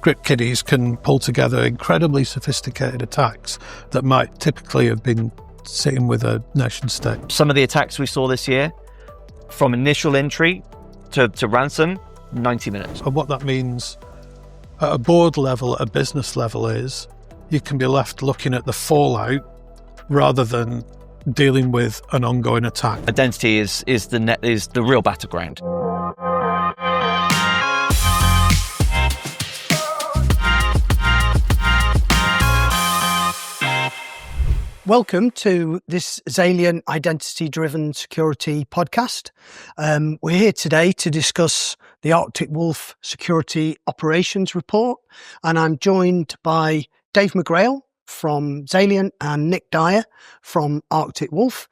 script kiddies can pull together incredibly sophisticated attacks that might typically have been sitting with a nation state. Some of the attacks we saw this year, from initial entry to ransom, 90 minutes. And what that means at a board level, at a business level, is you can be left looking at the fallout rather than dealing with an ongoing attack. Identity is the real battleground. Welcome to this Xalient Identity-Driven Security podcast. We're here today to discuss the Arctic Wolf Security Operations Report, and I'm joined by Dave McGrail from Xalient and Nick Dyer from Arctic Wolf.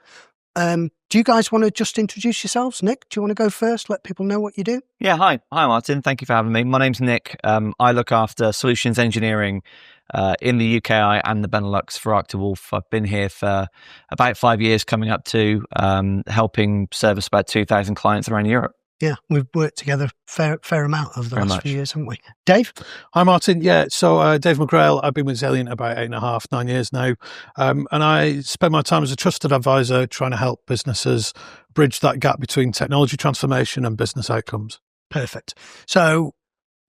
Do you guys want to just introduce yourselves? Nick, do you want to go first? Let people know what you do. Yeah, hi Martin. Thank you for having me. My name's Nick. I look after solutions engineering in the UKI and the Benelux for Arctic Wolf. I've been here for about 5 years, coming up to helping service about 2,000 clients around Europe. Yeah, we've worked together fair amount over the last few years, haven't we? Dave? Hi, Martin. Yeah, so Dave McGrail. I've been with Xalient about 8.5, 9 years now. And I spend my time as a trusted advisor trying to help businesses bridge that gap between technology transformation and business outcomes. Perfect. So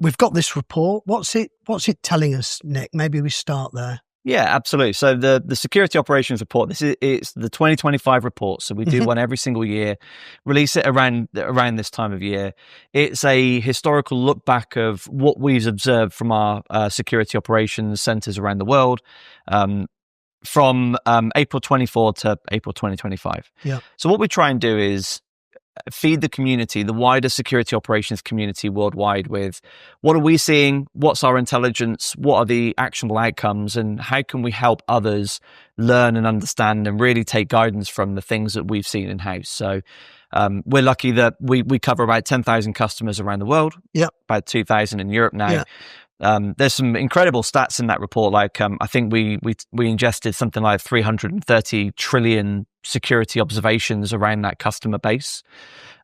we've got this report. What's it telling us, Nick? Maybe we start there. Yeah, absolutely. So the Security Operations Report, it's the 2025 report. So we do one every single year, release it around this time of year. It's a historical look back of what we've observed from our security operations centers around the world, from April 24 to April 2025. Yeah. So what we try and do is feed the community, the wider security operations community worldwide, with what are we seeing, what's our intelligence, what are the actionable outcomes, and how can we help others learn and understand and really take guidance from the things that we've seen in-house. So we're lucky that we cover about 10,000 customers around the world, about 2,000 in Europe now. There's some incredible stats in that report. Like I think we ingested something like 330 trillion security observations around that customer base,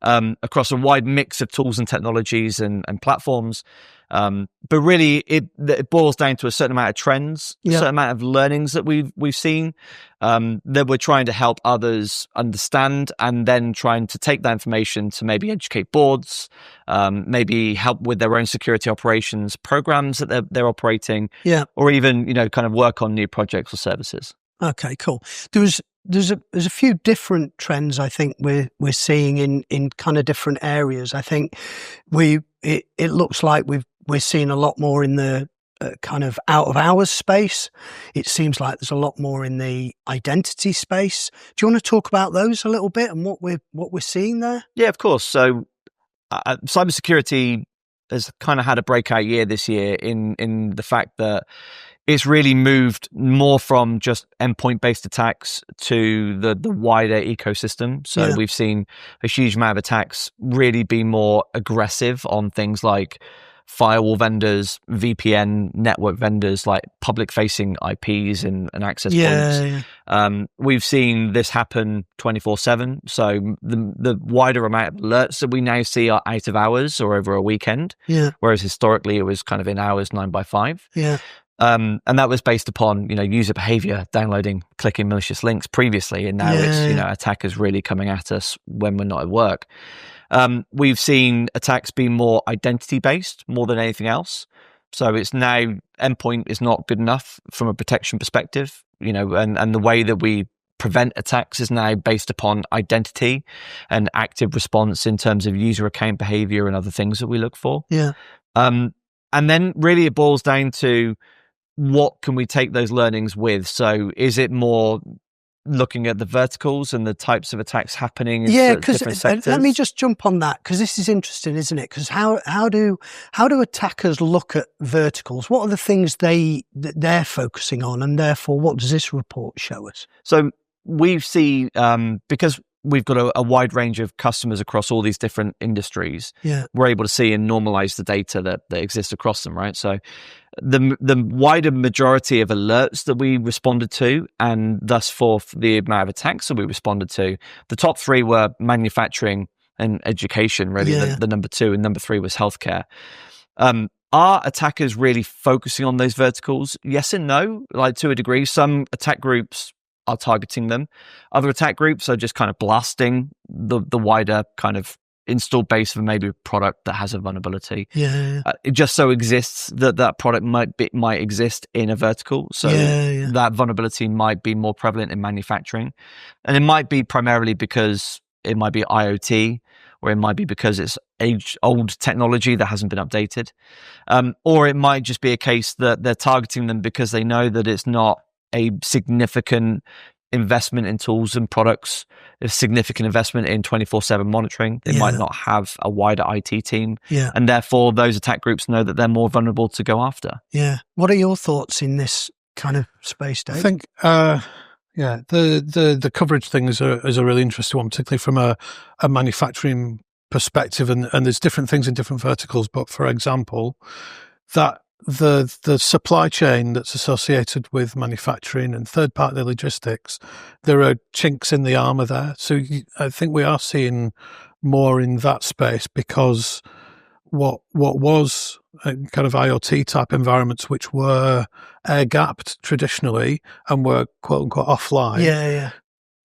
across a wide mix of tools and technologies and platforms. But really, it boils down to a certain amount of trends, a certain amount of learnings that we've seen, that we're trying to help others understand, and then trying to take that information to maybe educate boards, maybe help with their own security operations programs that they're operating, or even kind of work on new projects or services. Okay, cool. There's a few different trends I think we're seeing in kind of different areas. I think it looks like we're seeing a lot more in the kind of out of hours space. It seems like there's a lot more in the identity space. Do you want to talk about those a little bit and what we're seeing there? Yeah, of course. So cybersecurity has kind of had a breakout year this year in the fact that it's really moved more from just endpoint-based attacks to the wider ecosystem. So we've seen a huge amount of attacks really be more aggressive on things like firewall vendors, VPN network vendors, like public-facing IPs and access points. We've seen this happen 24/7. So the wider amount of alerts that we now see are out of hours or over a weekend, whereas historically it was kind of in hours 9 by 5. And that was based upon user behavior, downloading, clicking malicious links previously, and now it's attackers really coming at us when we're not at work. We've seen attacks be more identity based more than anything else. So it's now endpoint is not good enough from a protection perspective, and the way that we prevent attacks is now based upon identity and active response in terms of user account behavior and other things that we look for. And then really it boils down to what can we take those learnings with? So is it more looking at the verticals and the types of attacks happening in different sectors? Let me just jump on that, because this is interesting, isn't it? Because how do attackers look at verticals? What are the things they're focusing on, and therefore what does this report show us? So we see, because we've got a wide range of customers across all these different industries, we're able to see and normalize the data that exists across them, right? So the wider majority of alerts that we responded to, and thus forth the amount of attacks that we responded to, the top 3 were manufacturing and education, really, the number 2, and number 3 was healthcare. Are attackers really focusing on those verticals? Yes and no, like to a degree. Some attack groups are targeting them. Other attack groups are just kind of blasting the wider kind of installed base of maybe a product that has a vulnerability. It just so exists that product might exist in a vertical. So that vulnerability might be more prevalent in manufacturing. And it might be primarily because it might be IoT, or it might be because it's old technology that hasn't been updated. Or it might just be a case that they're targeting them because they know that it's not a significant investment in tools and products, a significant investment in 24/7 monitoring. They might not have a wider IT team. And therefore, those attack groups know that they're more vulnerable to go after. What are your thoughts in this kind of space, Dave? I think, the coverage thing is a really interesting one, particularly from a manufacturing perspective. And there's different things in different verticals. But for example, that the supply chain that's associated with manufacturing and third-party logistics, there are chinks in the armour there. So I think we are seeing more in that space, because what was kind of IoT type environments, which were air-gapped traditionally and were quote-unquote offline,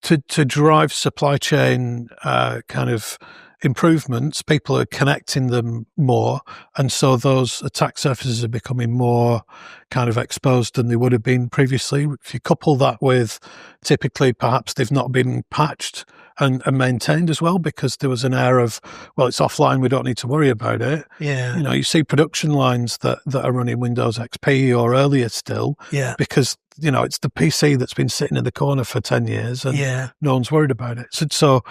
to drive supply chain kind of improvements, people are connecting them more, and so those attack surfaces are becoming more kind of exposed than they would have been previously. If you couple that with typically perhaps they've not been patched and maintained as well, because there was an air of, well, it's offline, we don't need to worry about it. You see production lines that are running Windows XP or earlier still, because it's the PC that's been sitting in the corner for 10 years and no one's worried about it. So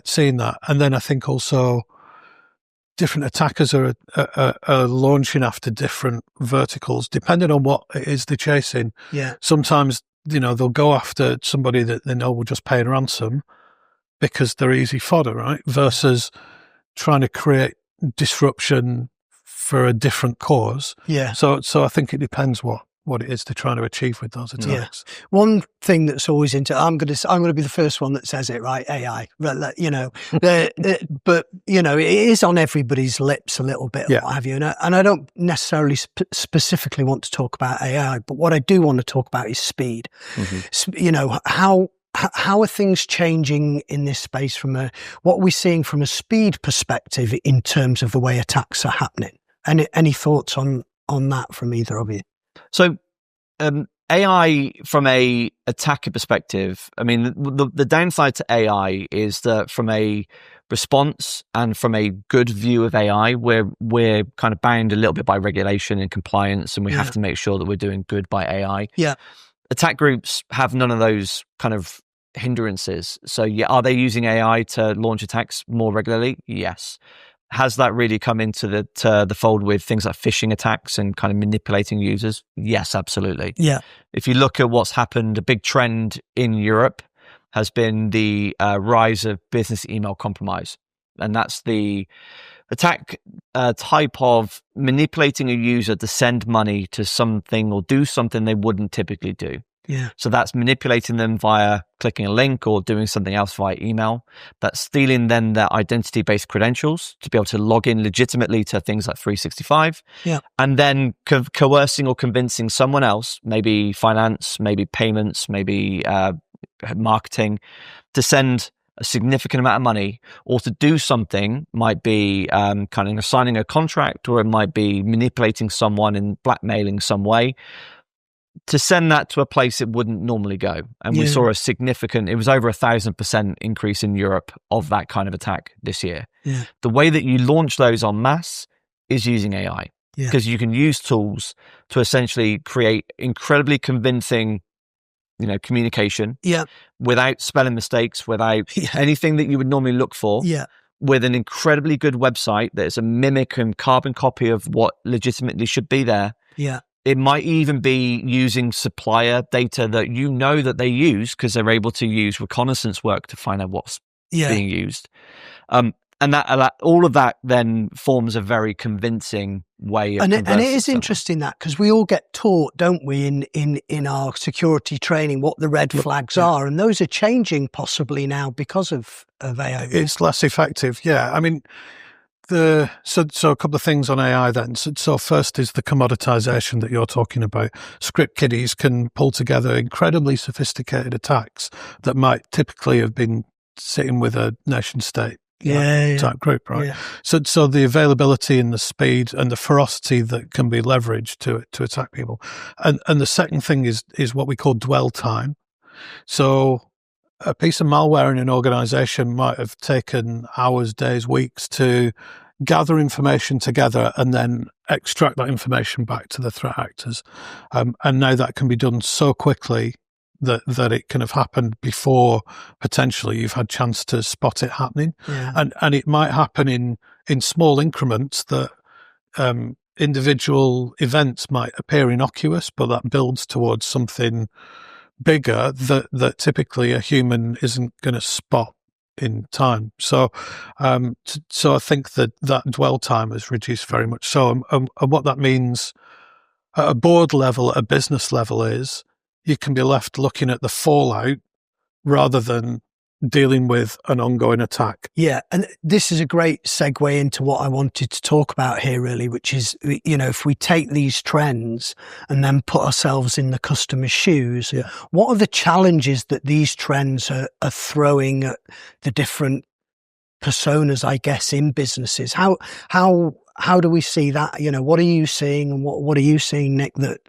seeing that. And then I think also different attackers are launching after different verticals, depending on what it is they're chasing. Sometimes, they'll go after somebody that they know will just pay a ransom because they're easy fodder, right? Versus trying to create disruption for a different cause. So I think it depends what it is they're trying to achieve with those attacks. One thing that's always I'm going to be the first one that says it, right? AI, but it is on everybody's lips a little bit, what have you. And I don't necessarily specifically want to talk about AI, but what I do want to talk about is speed. How are things changing in this space what are we seeing from a speed perspective in terms of the way attacks are happening? Any thoughts on that from either of you? So, AI from a attacker perspective, I mean, the downside to AI is that from a response and from a good view of AI, we're kind of bound a little bit by regulation and compliance, and we have to make sure that we're doing good by AI. Attack groups have none of those kind of hindrances. So, are they using AI to launch attacks more regularly? Yes. Has that really come into the fold with things like phishing attacks and kind of manipulating users? Yes, absolutely. If you look at what's happened, a big trend in Europe has been the rise of business email compromise. And that's the attack type of manipulating a user to send money to something or do something they wouldn't typically do. So that's manipulating them via clicking a link or doing something else via email. That's stealing then their identity-based credentials to be able to log in legitimately to things like 365. And then coercing or convincing someone else, maybe finance, maybe payments, maybe marketing, to send a significant amount of money or to do something. Might be kind of signing a contract, or it might be manipulating someone and blackmailing some way, to send that to a place it wouldn't normally go. And we saw it was over 1,000% increase in Europe of that kind of attack this year. The way that you launch those en masse is using AI, because you can use tools to essentially create incredibly convincing, communication without spelling mistakes, without anything that you would normally look for. With an incredibly good website that is a mimic and carbon copy of what legitimately should be there. It might even be using supplier data that they use, because they're able to use reconnaissance work to find out what's being used. And that all of that then forms a very convincing way of and it is interesting that, because we all get taught, don't we, in our security training, what the red flags are, and those are changing possibly now because of AI. It's less effective. I mean, so a couple of things on AI then. So first is the commoditization that you're talking about. Script kiddies can pull together incredibly sophisticated attacks that might typically have been sitting with a nation state type group, right? Yeah. So the availability and the speed and the ferocity that can be leveraged to attack people. And the second thing is what we call dwell time. So a piece of malware in an organization might have taken hours, days, weeks to gather information together and then extract that information back to the threat actors. And now that can be done so quickly that it can have happened before potentially you've had chance to spot it happening. Yeah. And it might happen in small increments that individual events might appear innocuous, but that builds towards something bigger that typically a human isn't going to spot in time. So I think that dwell time has reduced very much so. And what that means at a board level, at a business level, is you can be left looking at the fallout rather than dealing with an ongoing attack. Yeah. And this is a great segue into what I wanted to talk about here, really, which is, if we take these trends and then put ourselves in the customer's shoes, what are the challenges that these trends are throwing at the different personas, I guess, in businesses? How do we see that? What are you seeing, and what are you seeing, Nick, that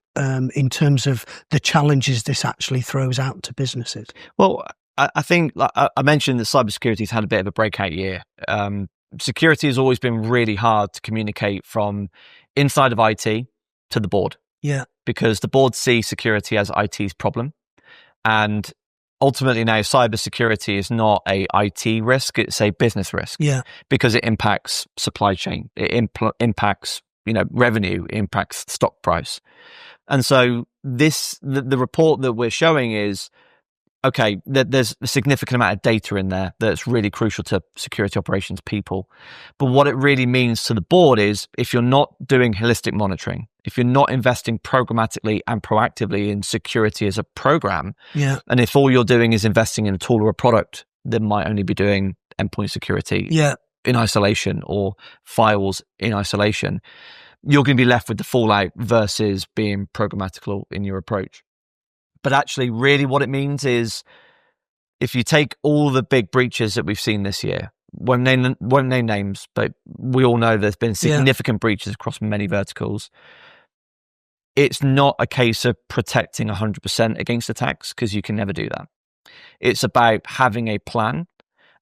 in terms of the challenges this actually throws out to businesses? Well, I think, like I mentioned, that cybersecurity's had a bit of a breakout year. Security has always been really hard to communicate from inside of IT to the board. Yeah. Because the board sees security as IT's problem. And ultimately now, cybersecurity is not a IT risk, it's a business risk. Yeah. Because it impacts supply chain, it impacts revenue, impacts stock price. And so the report that we're showing is, okay, there's a significant amount of data in there that's really crucial to security operations people. But what it really means to the board is, if you're not doing holistic monitoring, if you're not investing programmatically and proactively in security as a program, and if all you're doing is investing in a tool or a product that might only be doing endpoint security in isolation or firewalls in isolation, you're going to be left with the fallout versus being programmatical in your approach. But actually, really what it means is, if you take all the big breaches that we've seen this year, won't name names, but we all know there's been significant breaches across many verticals. It's not a case of protecting 100% against attacks, because you can never do that. It's about having a plan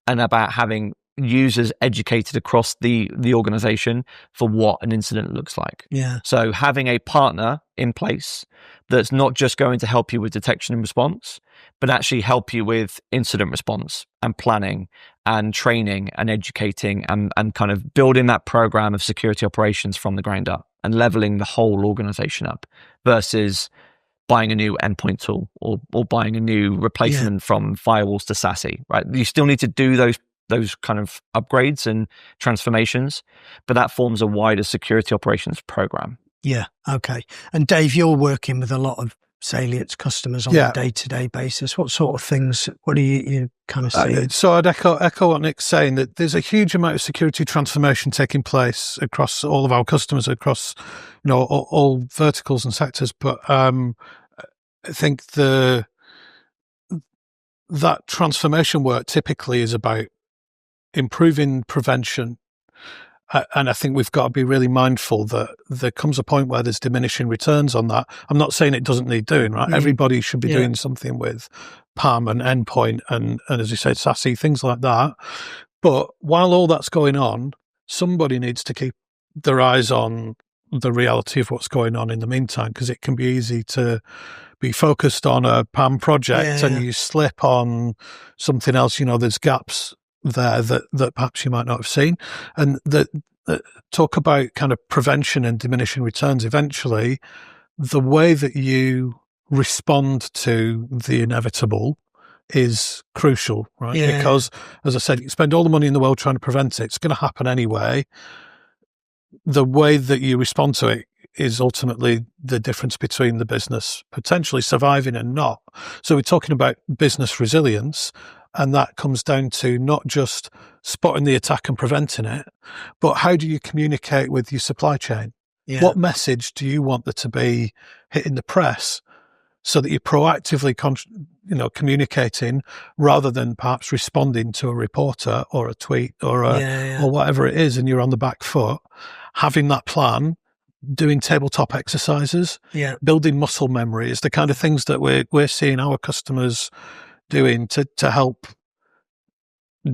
and about having users educated across the organization for what an incident looks like. Yeah. So having a partner in place that's not just going to help you with detection and response, but actually help you with incident response and planning and training and educating and kind of building that program of security operations from the ground up and leveling the whole organization up, versus buying a new endpoint tool or buying a new replacement from firewalls to SASE, right? You still need to do those kind of upgrades and transformations, but that forms a wider security operations program. Yeah. Okay. And Dave, you're working with a lot of Xalient's customers on a day-to-day basis. What sort of things, what do you kind of see? So I'd echo what Nick's saying, that there's a huge amount of security transformation taking place across all of our customers, across all verticals and sectors. But I think that transformation work typically is about improving prevention. And I think we've got to be really mindful that there comes a point where there's diminishing returns on that. I'm not saying it doesn't need doing, right? Everybody should be doing something with PAM and endpoint and as you said, SASE, things like that. But while all that's going on, somebody needs to keep their eyes on the reality of what's going on in the meantime, because it can be easy to be focused on a PAM project and you slip on something else. There's gaps there that perhaps you might not have seen, and that talk about kind of prevention and diminishing returns. Eventually, the way that you respond to the inevitable is crucial, right? Because, as I said, you spend all the money in the world trying to prevent it. It's going to happen anyway. The way that you respond to it is ultimately the difference between the business potentially surviving and not. So we're talking about business resilience. And that comes down to not just spotting the attack and preventing it, but how do you communicate with your supply chain? Yeah. What message do you want there to be hitting the press so that you're proactively communicating rather than perhaps responding to a reporter or a tweet or whatever it is, and you're on the back foot? Having that plan, doing tabletop exercises, building muscle memory is the kind of things that we're seeing our customers doing to help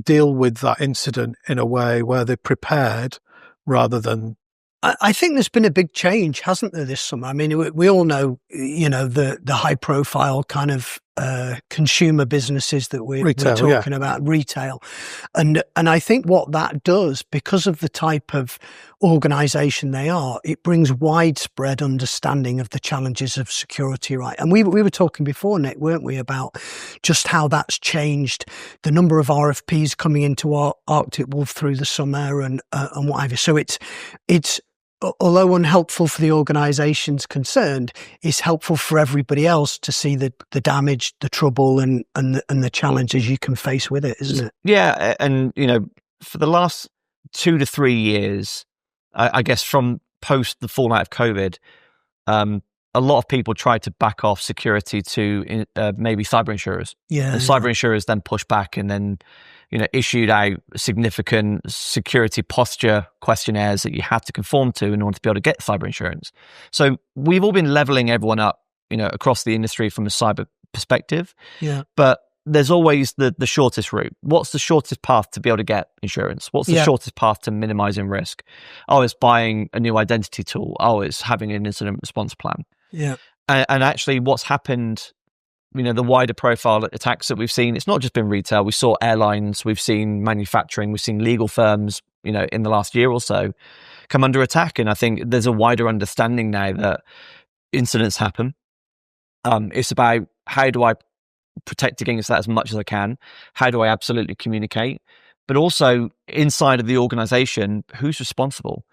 deal with that incident in a way where they're prepared rather than. I think there's been a big change, hasn't there, this summer? I mean, we all know, the high profile kind of consumer businesses that we're talking about, retail. And I think what that does, because of the type of organization they are, it brings widespread understanding of the challenges of security, right? And we were talking before, Nick, weren't we, about just how that's changed the number of RFPs coming into our Arctic Wolf through the summer and what have you. So it's although unhelpful for the organisations concerned, is helpful for everybody else to see the damage, the trouble, and the challenges you can face with it, isn't it? Yeah, and for the last 2 to 3 years, I guess from post the fallout of COVID, a lot of people tried to back off security to maybe cyber insurers. Yeah, and cyber insurers then pushed back and then issued out significant security posture questionnaires that you had to conform to in order to be able to get cyber insurance. So we've all been leveling everyone up, across the industry from a cyber perspective. Yeah. But there's always the shortest route. What's the shortest path to be able to get insurance? What's the shortest path to minimizing risk? Oh, it's buying a new identity tool. Oh, it's having an incident response plan. Yeah. And actually what's happened, the wider profile attacks that we've seen, it's not just been retail. We saw airlines, we've seen manufacturing, we've seen legal firms, in the last year or so come under attack. And I think there's a wider understanding now that incidents happen. It's about how do I protect against that as much as I can? How do I absolutely communicate? But also inside of the organization, who's responsible?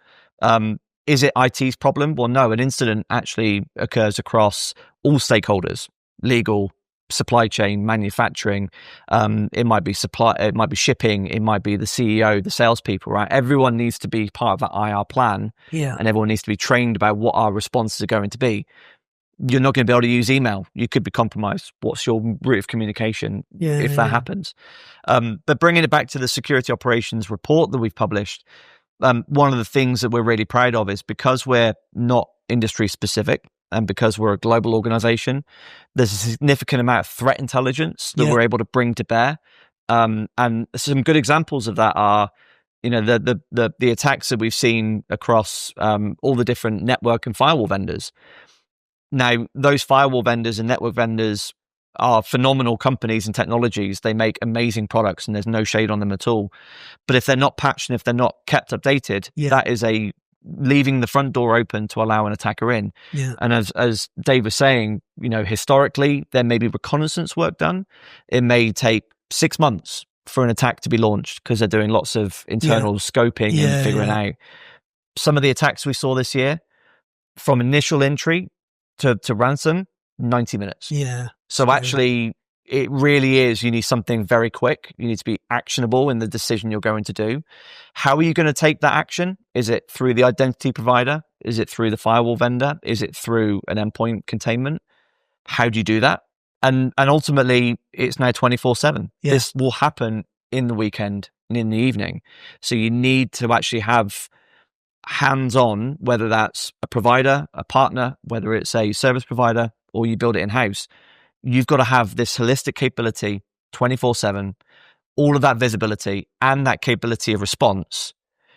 Is it IT's problem? Well, no, an incident actually occurs across all stakeholders. Legal, supply chain, manufacturing. It might be it might be shipping. It might be the CEO, the salespeople. Right? Everyone needs to be part of that IR plan, and everyone needs to be trained about what our responses are going to be. You're not going to be able to use email. You could be compromised. What's your route of communication if that happens? But bringing it back to the security operations report that we've published, one of the things that we're really proud of is because we're not industry specific, and because we're a global organization, there's a significant amount of threat intelligence that we're able to bring to bear. And some good examples of that are, the attacks that we've seen across all the different network and firewall vendors. Now, those firewall vendors and network vendors are phenomenal companies and technologies. They make amazing products and there's no shade on them at all. But if they're not patched and if they're not kept updated, that is leaving the front door open to allow an attacker in. Yeah. And as Dave was saying, historically, there may be reconnaissance work done. It may take 6 months for an attack to be launched because they're doing lots of internal scoping and figuring out. Some of the attacks we saw this year, from initial entry to ransom, 90 minutes. Yeah. So actually, it really is, you need something very quick. You need to be actionable in the decision you're going to do. How are you going to take that action? Is it through the identity provider? Is it through the firewall vendor? Is it through an endpoint containment? How do you do that? And ultimately, it's now 24/7. Yeah. This will happen in the weekend and in the evening. So you need to actually have hands-on, whether that's a provider, a partner, whether it's a service provider, or you build it in-house. You've got to have this holistic capability 24/7, all of that visibility and that capability of response,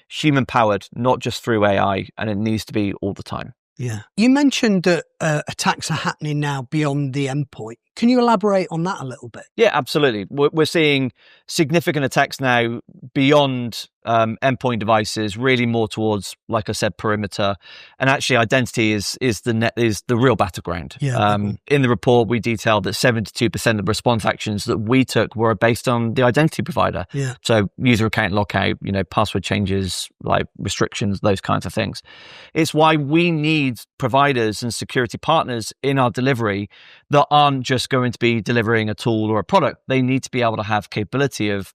human powered, not just through AI, and it needs to be all the time. Yeah. You mentioned that attacks are happening now beyond the endpoint. Can you elaborate on that a little bit? Yeah, absolutely. We're seeing significant attacks now beyond endpoint devices, really more towards, like I said, perimeter. And actually, identity is the real battleground. Yeah, in the report, we detailed that 72% of response actions that we took were based on the identity provider. Yeah. So user account lockout, password changes, like restrictions, those kinds of things. It's why we need providers and security partners in our delivery that aren't just going to be delivering a tool or a product, they need to be able to have capability of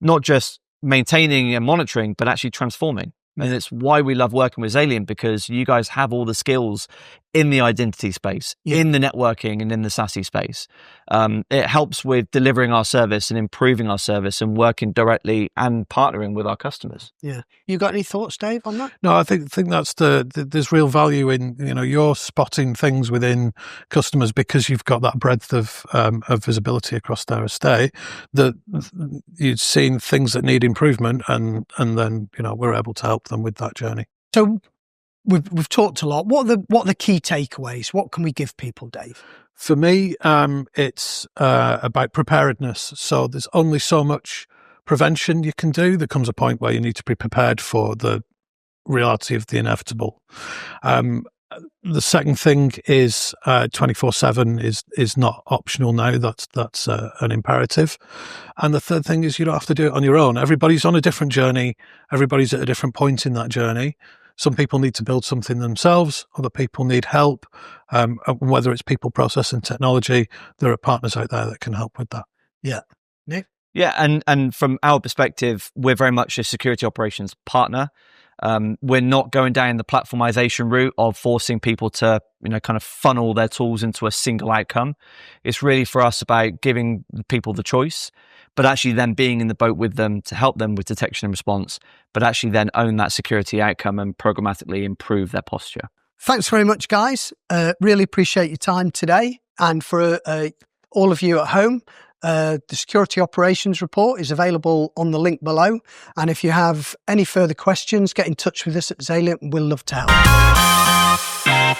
not just maintaining and monitoring, but actually transforming. And it's why we love working with Xalient, because you guys have all the skills in the identity space, in the networking and in the SASE space. It helps with delivering our service and improving our service and working directly and partnering with our customers. Yeah. You got any thoughts, Dave, on that? No, I think that's there's real value in, you're spotting things within customers because you've got that breadth of visibility across their estate, that you've seen things that need improvement, and then, we're able to help them with that journey. So we've talked a lot. What are the key takeaways? What can we give people, Dave? For me, it's about preparedness. So there's only so much prevention you can do. There comes a point where you need to be prepared for the reality of the inevitable. The second thing is 24/7 is not optional now. That's an imperative. And the third thing is you don't have to do it on your own. Everybody's on a different journey. Everybody's at a different point in that journey. Some people need to build something themselves. Other people need help. Whether it's people, process, and technology, there are partners out there that can help with that. Yeah. Nick? Yeah, and from our perspective, we're very much a security operations partner. We're not going down the platformization route of forcing people to, kind of funnel their tools into a single outcome. It's really for us about giving people the choice, but actually then being in the boat with them to help them with detection and response, but actually then own that security outcome and programmatically improve their posture. Thanks very much, guys. Really appreciate your time today. And for all of you at home, the Security Operations Report is available on the link below. And if you have any further questions, get in touch with us at Xalient. We'll love to help.